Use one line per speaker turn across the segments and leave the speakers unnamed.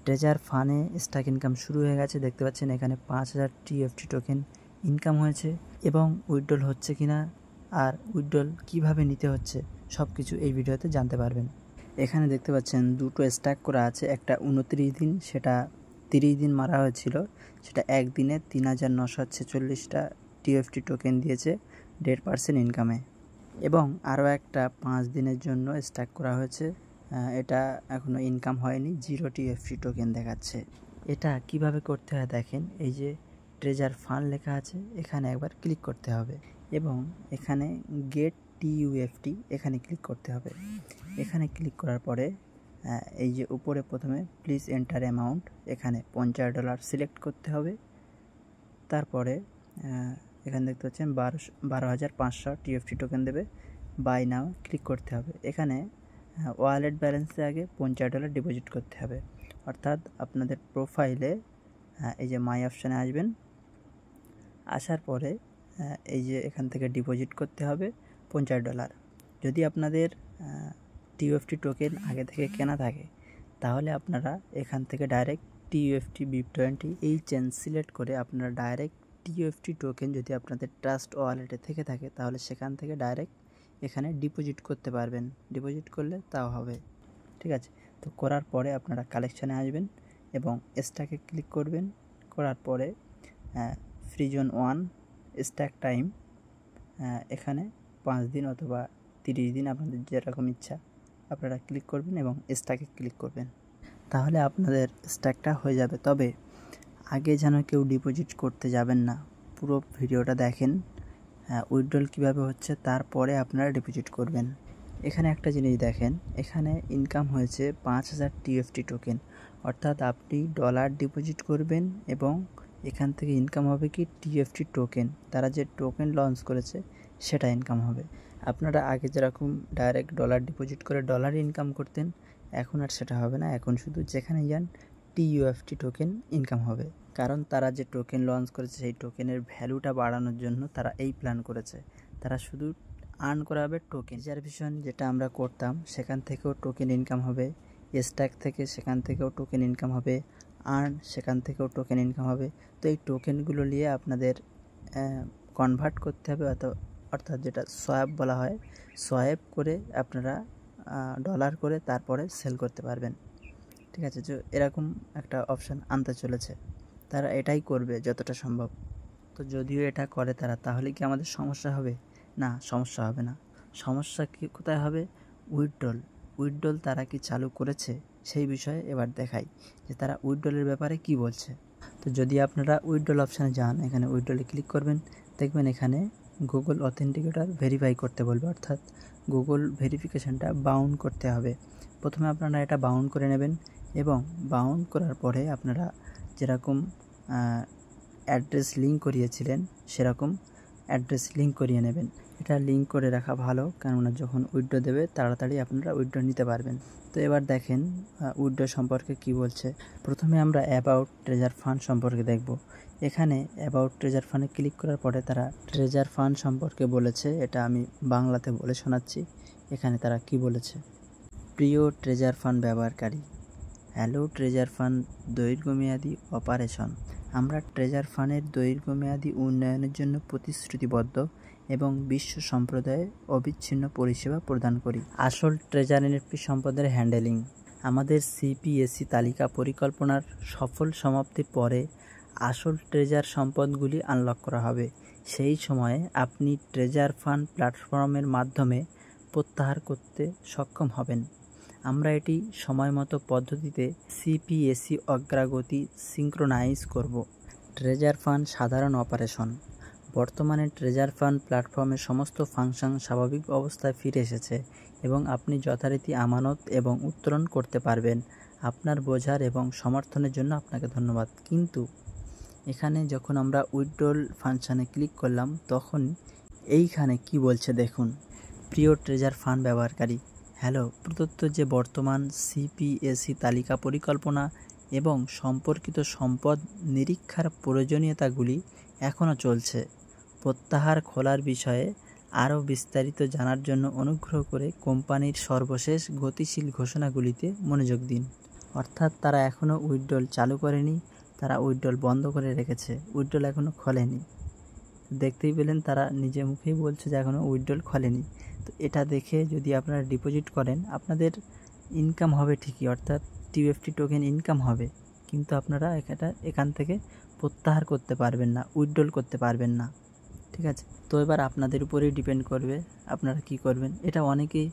Treasure ফানে stack income শুরু হয়ে গেছে। দেখতে পাচ্ছেন এখানে 5000 TFT টোকেন ইনকাম হয়েছে এবং উইথড্রল হচ্ছে কিনা আর উইথড্রল কিভাবে নিতে হচ্ছে সব কিছু এই ভিডিওতে জানতে পারবেন। এখানে দেখতে পাচ্ছেন দুটো স্ট্যাক করা আছে, একটা 29 দিন, সেটা 30 দিন মারা হয়েছিল, সেটা একদিনে 3946টা TFT টোকেন দিয়েছে 1.5% ইনকামে। এবং আরও একটা 5 দিনের জন্য স্ট্যাক করা হয়েছে, এটা এখনও ইনকাম হয়নি, 0 TFT টোকেন দেখাচ্ছে। এটা কিভাবে করতে হয় দেখেন, এই যে ট্রেজার ফান্ড লেখা আছে এখানে একবার ক্লিক করতে হবে এবং এখানে গেট TUFT এখানে ক্লিক করতে হবে। এখানে ক্লিক করার পরে এই যে উপরে প্রথমে প্লিজ এন্টার অ্যামাউন্ট, এখানে $50 সিলেক্ট করতে হবে। তারপরে এখানে দেখতে পাচ্ছেন 12,500 TFT টোকেন দেবে, বাই নাও ক্লিক করতে হবে। এখানে ওয়ালেট ব্যালেন্সে আগে $50 ডিপোজিট করতে হবে, অর্থাৎ আপনাদের প্রোফাইলে এই যে মাই অপশানে আসবেন, আসার পরে এই যে এখান থেকে ডিপোজিট করতে হবে $50। যদি আপনাদের TUFT টোকেন আগে থেকে কেনা থাকে তাহলে আপনারা এখান থেকে ডাইরেক্ট TUFT BIP20 এই চেঞ্জ সিলেক্ট করে আপনারা ডাইরেক্ট TUFT টোকেন যদি আপনাদের ট্রাস্ট ওয়ালেটে থেকে থাকে তাহলে সেখান থেকে ডাইরেক্ট এখানে ডিপোজিট করতে পারবেন। ডিপোজিট করলে তাও হবে, ঠিক আছে। তো করার পরে আপনারা কালেকশানে আসবেন এবং স্ট্যাকে ক্লিক করবেন। করার পরে ফ্রি জোন 1 স্ট্যাক টাইম, এখানে 5 দিন অথবা 30 দিন আপনাদের যেরকম ইচ্ছা আপনারা ক্লিক করবেন এবং স্ট্যাকে ক্লিক করবেন, তাহলে আপনাদের স্ট্যাকটা হয়ে যাবে। তবে আগে যেন কেউ ডিপোজিট করতে যাবেন না, পুরো ভিডিওটা দেখেন উইথড্রল কীভাবে হচ্ছে, তারপরে আপনারা ডিপোজিট করবেন। এখানে একটা জিনিস দেখেন, এখানে ইনকাম হয়েছে 5000 TFT টোকেন, অর্থাৎ আপনি ডলার ডিপোজিট করবেন এবং এখান থেকে ইনকাম হবে কি TFT টোকেন, তারা যে টোকেন লঞ্চ করেছে সেটা ইনকাম হবে। আপনারা আগে যেরকম ডাইরেক্ট ডলার ডিপোজিট করে ডলার ইনকাম করতেন, এখন আর সেটা হবে না। এখন শুধু যেখানে যান TUFT টোকেন ইনকাম হবে, কারণ তারা যে টোকেন লঞ্চ করেছে সেই টোকেনের ভ্যালুটা বাড়ানোর জন্য তারা এই প্ল্যান করেছে। তারা শুধু আর্ন করাবে টোকেন। রিজার্ভেশন যেটা আমরা করতাম সেখান থেকেও টোকেন ইনকাম হবে, স্ট্যাক থেকে সেখান থেকেও টোকেন ইনকাম হবে, আর্ন সেখান থেকেও টোকেন ইনকাম হবে। তো এই টোকেনগুলো নিয়ে আপনাদের কনভার্ট করতে হবে, অর্থাৎ যেটা সোয়াপ বলা হয়, সোয়াপ করে আপনারা ডলার করে তারপরে সেল করতে পারবেন, ঠিক আছে। যে এরকম একটা অপশান আনতে চলেছে, তারা এটাই করবে যতটা সম্ভব। তো যদিও এটা করে তারা, তাহলে কি আমাদের সমস্যা হবে? না, সমস্যা হবে না। সমস্যা কি কোথায় হবে? উইথড্রল তারা কি চালু করেছে সেই বিষয়ে এবার দেখাই যে তারা উইথড্রলের ব্যাপারে কি বলছে। তো যদি আপনারা উইথড্রল অপশানে যান, এখানে উইথড্রলে ক্লিক করবেন, দেখবেন এখানে গুগল অথেন্টিকেটর ভেরিফাই করতে বলবে, অর্থাৎ গুগল ভেরিফিকেশানটা বাউন্ড করতে হবে। প্রথমে আপনারা এটা বাউন্ড করে নেবেন এবং বাউন্ড করার পরে আপনারা যেরকম অ্যাড্রেস লিঙ্ক করিয়েছিলেন সেরকম অ্যাড্রেস লিঙ্ক করিয়ে নেবেন। এটা লিঙ্ক করে রাখা ভালো, কেননা যখন উইথড্র দেবে তাড়াতাড়ি আপনারা উইথড্র নিতে পারবেন। তো এবার দেখেন উইথড্র সম্পর্কে কি বলছে। প্রথমে আমরা অ্যাবাউট ট্রেজার ফান্ড সম্পর্কে দেখব। এখানে অ্যাবাউট ট্রেজার ফান্ডে ক্লিক করার পরে তারা ট্রেজার ফান্ড সম্পর্কে বলেছে, এটা আমি বাংলাতে বলে শোনাচ্ছি। এখানে তারা কি বলেছে: প্রিয় ট্রেজার ফান্ড ব্যবহারকারী, হ্যালো ট্রেজার ফান্ড দীর্ঘমেয়াদী অপারেশন। আমরা ট্রেজার ফান্ডের দীর্ঘমেয়াদী উন্নয়নের জন্য প্রতিশ্রুতিবদ্ধ এবং বিশ্ব সম্প্রদায়ে অবিচ্ছিন্ন পরিষেবা প্রদান করি। আসল ট্রেজার এনএফটি সম্পদের হ্যান্ডেলিং। আমাদের CPSC তালিকা পরিকল্পনার সফল সমাপ্তির পরে আসল ট্রেজার সম্পদগুলি আনলক করা হবে। সেই সময়ে আপনি ট্রেজার ফান্ড প্ল্যাটফর্মের মাধ্যমে প্রত্যাহার করতে সক্ষম হবেন। আমরা এটি সময়মতো পদ্ধতিতে CPSC অগ্রগতি সিঙ্ক্রোনাইজ করব। ট্রেজার ফান্ড সাধারণ অপারেশন। বর্তমানে ট্রেজার ফান্ড প্ল্যাটফর্মের সমস্ত ফাংশন স্বাভাবিক অবস্থায় ফিরে এসেছে এবং আপনি যথারীতি আমানত এবং উত্তোলন করতে পারবেন। আপনার বোঝার এবং সমর্থনের জন্য আপনাকে ধন্যবাদ। কিন্তু এখানে যখন আমরা উইথড্রল ফাংশানে ক্লিক করলাম তখন এইখানে কি বলছে দেখুন: প্রিয় ট্রেজার ফান্ড ব্যবহারকারী, হ্যালো, প্রদত্ত যে বর্তমান CPSC তালিকা পরিকল্পনা এবং সম্পর্কিত সম্পদ নিরীক্ষার প্রয়োজনীয়তাগুলি এখনও চলছে। প্রত্যাহার খোলার বিষয়ে আরও বিস্তারিত জানার জন্য অনুগ্রহ করে কোম্পানির সর্বশেষ গতিশীল ঘোষণাগুলিতে মনোযোগ দিন। অর্থাৎ তারা এখনও উইথড্রল চালু করেনি, তারা উইথড্রল বন্ধ করে রেখেছে, উইথড্রল এখনও খোলেনি। দেখতেই পেলেন তারা নিজে মুখেই বলছে যে এখনও উইথড্রল খোলেনি। তো এটা দেখে যদি আপনারা ডিপোজিট করেন আপনাদের ইনকাম হবে ঠিকই, অর্থাৎ টিউএফটি টোকেন ইনকাম হবে, কিন্তু আপনারা এখান থেকে প্রত্যাহার করতে পারবেন না, উইথড্রল করতে পারবেন না। ঠিক আছে, তো এবার আপনাদের উপরেই ডিপেন্ড করবে আপনারা কি করবেন। এটা অনেকেই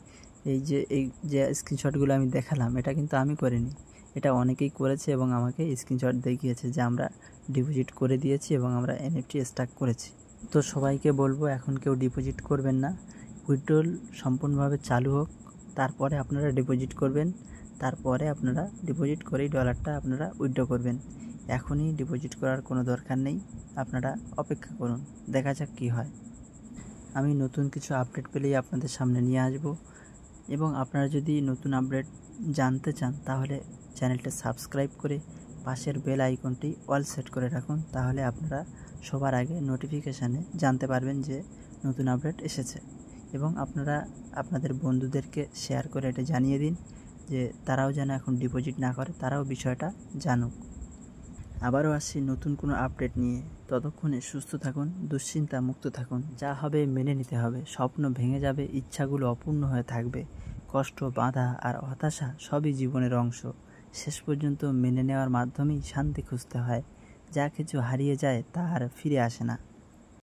এই যে স্ক্রিনশটগুলো আমি দেখালাম এটা কিন্তু আমি করিনি, এটা অনেকেই করেছে এবং আমাকে স্ক্রিনশট দেখিয়েছে যে আমরা ডিপোজিট করে দিয়েছি এবং আমরা এনএফটি স্ট্যাক করেছি। তো সবাইকে বলবো এখন কেউ ডিপোজিট করবেন না, উইথড্রল সম্পূর্ণভাবে চালু হোক, তারপরে আপনারা ডিপোজিট করবেন, তারপরে আপনারা ডিপোজিট করেই ডলারটা আপনারা উইথড্র করবেন। এখনই ডিপোজিট করার কোনো দরকার নেই, আপনারা অপেক্ষা করুন, দেখা যাক কী হয়। আমি নতুন কিছু আপডেট পেলেই আপনাদের সামনে নিয়ে আসব, এবং আপনারা যদি নতুন আপডেট জানতে চান তাহলে চ্যানেলটা সাবস্ক্রাইব করে পাশের বেল আইকনটি অল সেট করে রাখুন, তাহলে আপনারা সবার আগে নোটিফিকেশানে জানতে পারবেন যে নতুন আপডেট এসেছে। এবং আপনারা আপনাদের বন্ধুদেরকে শেয়ার করে এটা জানিয়ে দিন যে তারাও যেন এখন ডিপোজিট না করে, তারাও বিষয়টা জানুক। আবারও আসছি নতুন কোনো আপডেট নিয়ে, ততক্ষণে সুস্থ থাকুন, দুশ্চিন্তা মুক্ত থাকুন। যা হবে মেনে নিতে হবে, স্বপ্ন ভেঙে যাবে, ইচ্ছাগুলো অপূর্ণ হয়ে থাকবে, কষ্ট, বাধা আর হতাশা সবই জীবনের অংশ। শেষ পর্যন্ত মেনে নেওয়ার মাধ্যমেই শান্তি খুঁজতে হয়। যা কিছু হারিয়ে যায় তা আর ফিরে আসে না।